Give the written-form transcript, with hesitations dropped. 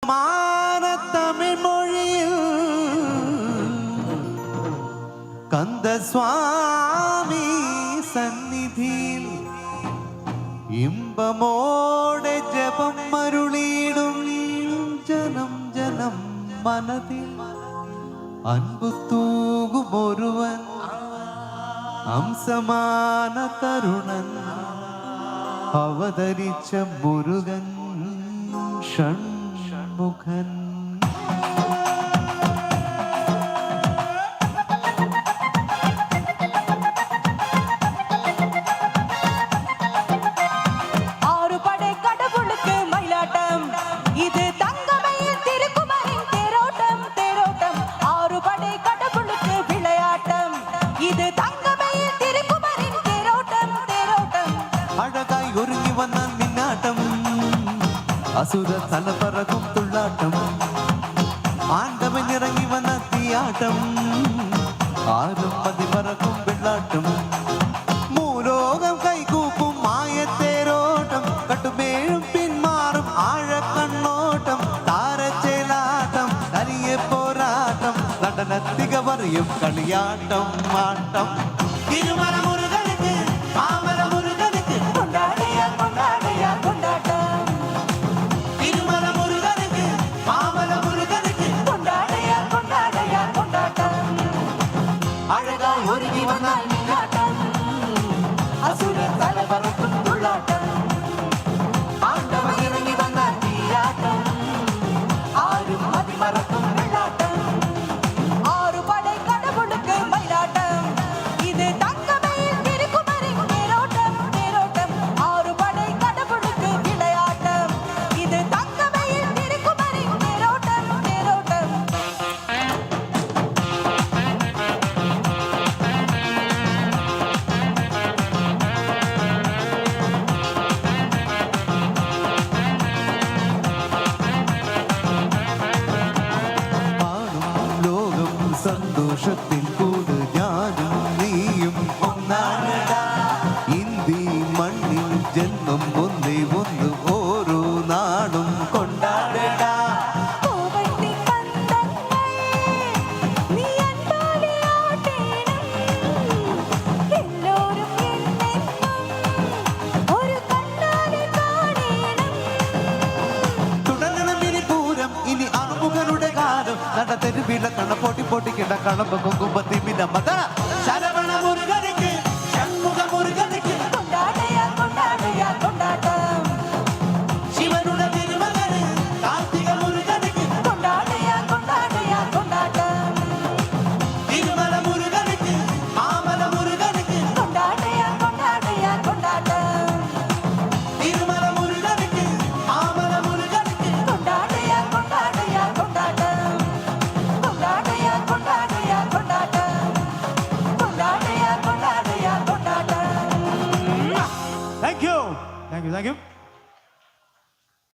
தமிழ் மொழியில் கந்தசுவாமி சந்நிதியில் இன்பமோടെ ജപം മരുളിടും ജനം ജനം മനതിൽ അൻപു തൂകും ഒരുവൻ അംസമാന തരുണൻ അവതരിച്ച മുരുകൻ ഷൺമുഖൻ. அழகாய் ஒருங்கி வந்த நின்னாட்டம் அசுர தலப்பறக்கும் துள்ளாட்டம் ஆண்டவன் இறங்கி வந்த தீயாட்டம் ஆறும் பதிபறக்கும் வெள்ளாட்டம் மூலோகம் கைகூப்பும் மாயத்தேரோட்டம் கட்டுமேழும் பின்மாறும் ஆழ கண்ணோட்டம் தாரச்சேலாட்டம் கரிய போராட்டம் நடனத்திக வரையும் களியாட்டம் ஆட்டம் திருமண முருகனுக்கு மாமர முருகனுக்கு கொண்டாடையா கொண்டாடையா கொண்டாட்டம் திருமண முருகனுக்கு மாமர முருகனுக்கு கொண்டாடையா கொண்டாடையா கொண்டாட்டம் அழகா ஒருங்கி வந்தால் நீராட்டம் அசுர தலைவருக்கும் துள்ளாட்டம் ஆண்டவன் இறங்கி வந்தால் நீராட்டம் ஆறும் அதிமறக்கும் வெள்ளாட்டம் സന്തോഷത്തിൽ കൂട് ഞാനും നീയും ഒന്നാടടാ ഇന്ത്യ മണ്ണിൽ ജന്മം ഒന്നേ ഒന്ന് ഓരോ നാടും കൊണ്ടാടടാ തുടരണം ഇനി പൂരം ഇനി ആമുഖരുടെ കാലം നടതെരുവില കണ പൊട്ടി പൊട്ടിക്കിട കണമ്പ കൊങ്കുമ്പത്തി മിനമത ശരവണ മുരുകനുക്ക് ഷൺമുഖ മുരുകനുക്ക് കൊണ്ടാടയാ കൊണ്ടാടയാ കൊണ്ടാട്ടം ശിവനുടെ തിരുമകന് കാർത്തിക മുരുകനുക്ക് കൊണ്ടാടയാ കൊണ്ടാടയാ കൊണ്ടാട്ടം തിരുമല മുരുകനുക്ക് മാമല മുരുകനുക്ക് കൊണ്ടാടയാ കൊണ്ടാടയാ കൊണ്ടാട്ടം തിരുമല മുരുകനുക്ക് മാമല മുരുകനുക്ക് കൊണ്ടാടയാ കൊണ്ടാടയാ കൊണ്ടാട്ടം Thank you.